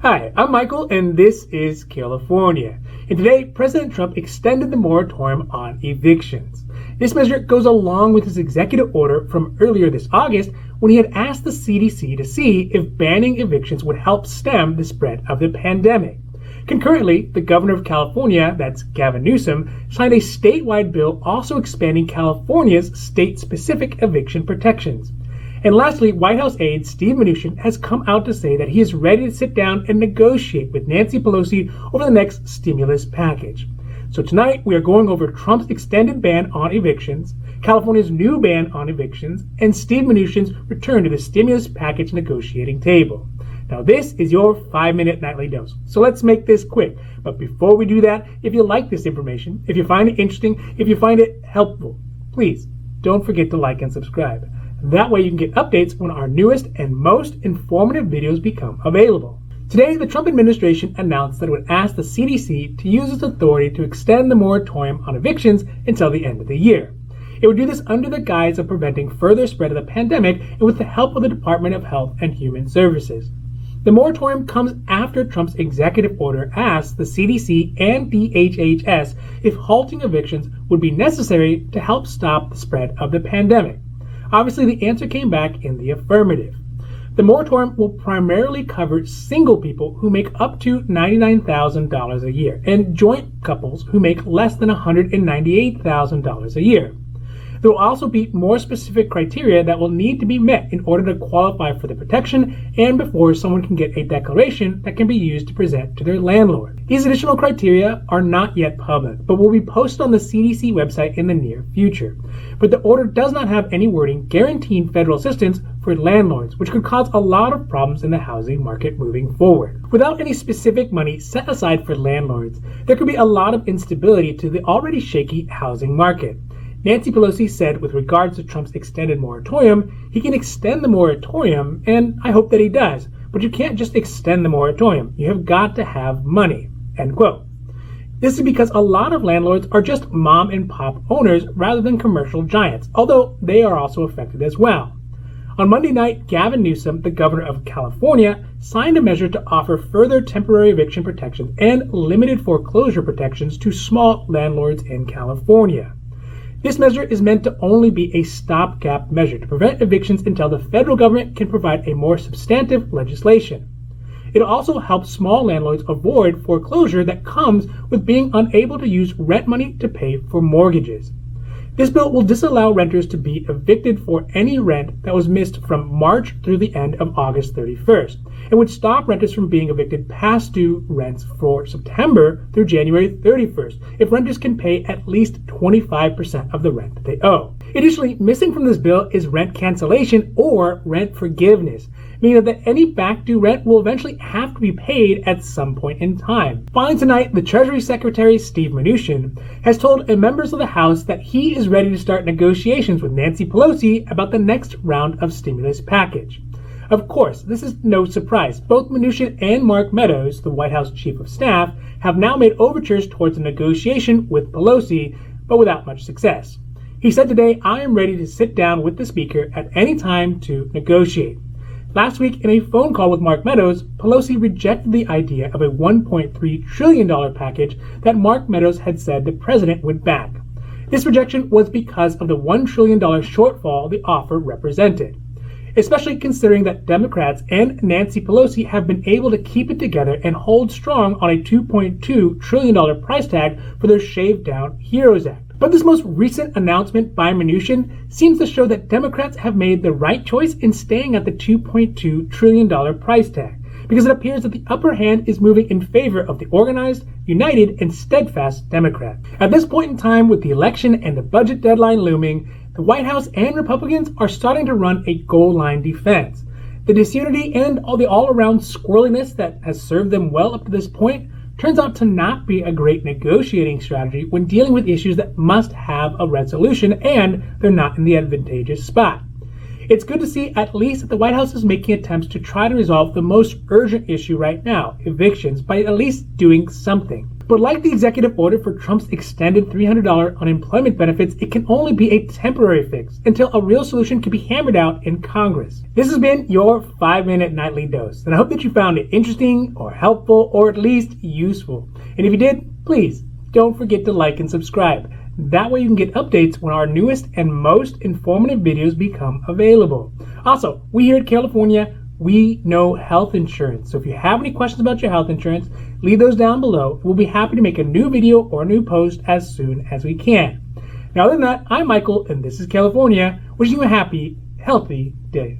Hi, I'm Michael, and this is Carelifornia. And today, President Trump extended the moratorium on evictions. This measure goes along with his executive order from earlier this August when he had asked the CDC to see if banning evictions would help stem the spread of the pandemic. Concurrently, the governor of California, that's Gavin Newsom, signed a statewide bill also expanding California's state-specific eviction protections. And lastly, White House aide Steve Mnuchin has come out to say that he is ready to sit down and negotiate with Nancy Pelosi over the next stimulus package. So tonight we are going over Trump's extended ban on evictions, California's new ban on evictions, and Steve Mnuchin's return to the stimulus package negotiating table. Now this is your 5-minute nightly dose, so let's make this quick. But before we do that, if you like this information, if you find it interesting, if you find it helpful, please don't forget to like and subscribe. That way you can get updates when our newest and most informative videos become available. Today, the Trump administration announced that it would ask the CDC to use its authority to extend the moratorium on evictions until the end of the year. It would do this under the guise of preventing further spread of the pandemic and with the help of the Department of Health and Human Services. The moratorium comes after Trump's executive order asked the CDC and DHHS if halting evictions would be necessary to help stop the spread of the pandemic. Obviously, the answer came back in the affirmative. The moratorium will primarily cover single people who make up to $99,000 a year and joint couples who make less than $198,000 a year. There will also be more specific criteria that will need to be met in order to qualify for the protection and before someone can get a declaration that can be used to present to their landlord. These additional criteria are not yet public, but will be posted on the CDC website in the near future. But the order does not have any wording guaranteeing federal assistance for landlords, which could cause a lot of problems in the housing market moving forward. Without any specific money set aside for landlords, there could be a lot of instability to the already shaky housing market. Nancy Pelosi said with regards to Trump's extended moratorium, he can extend the moratorium, and I hope that he does, but you can't just extend the moratorium. You have got to have money, end quote. This is because a lot of landlords are just mom and pop owners rather than commercial giants, although they are also affected as well. On Monday night, Gavin Newsom, the governor of California, signed a measure to offer further temporary eviction protections and limited foreclosure protections to small landlords in California. This measure is meant to only be a stopgap measure to prevent evictions until the federal government can provide a more substantive legislation. It'll also help small landlords avoid foreclosure that comes with being unable to use rent money to pay for mortgages. This bill will disallow renters to be evicted for any rent that was missed from March through the end of August 31st, and would stop renters from being evicted past due rents for September through January 31st if renters can pay at least 25% of the rent that they owe. Additionally, missing from this bill is rent cancellation or rent forgiveness, meaning that any back due rent will eventually have to be paid at some point in time. Finally tonight, the Treasury Secretary Steve Mnuchin has told members of the House that he is ready to start negotiations with Nancy Pelosi about the next round of stimulus package. Of course, this is no surprise. Both Mnuchin and Mark Meadows, the White House Chief of Staff, have now made overtures towards a negotiation with Pelosi, but without much success. He said today, "I am ready to sit down with the Speaker at any time to negotiate." Last week, in a phone call with Mark Meadows, Pelosi rejected the idea of a $1.3 trillion package that Mark Meadows had said the president would back. This rejection was because of the $1 trillion shortfall the offer represented, especially considering that Democrats and Nancy Pelosi have been able to keep it together and hold strong on a $2.2 trillion price tag for their shaved-down HEREOS Act. But this most recent announcement by Mnuchin seems to show that Democrats have made the right choice in staying at the $2.2 trillion price tag, because it appears that the upper hand is moving in favor of the organized, united, and steadfast Democrat. At this point in time, with the election and the budget deadline looming, the White House and Republicans are starting to run a goal line defense. The disunity and all the all-around squirreliness that has served them well up to this point turns out to not be a great negotiating strategy when dealing with issues that must have a resolution and they're not in the advantageous spot. It's good to see at least that the White House is making attempts to try to resolve the most urgent issue right now, evictions, by at least doing something. But like the executive order for Trump's extended $300 unemployment benefits, it can only be a temporary fix until a real solution can be hammered out in Congress. This has been your 5-minute nightly dose, and I hope that you found it interesting or helpful or at least useful. And if you did, please don't forget to like and subscribe. That way you can get updates when our newest and most informative videos become available. Also, we here at Carelifornia, we know health insurance. So if you have any questions about your health insurance, leave those down below. We'll be happy to make a new video or a new post as soon as we can. Now, other than that, I'm Michael, and this is Carelifornia, wishing you a happy, healthy day.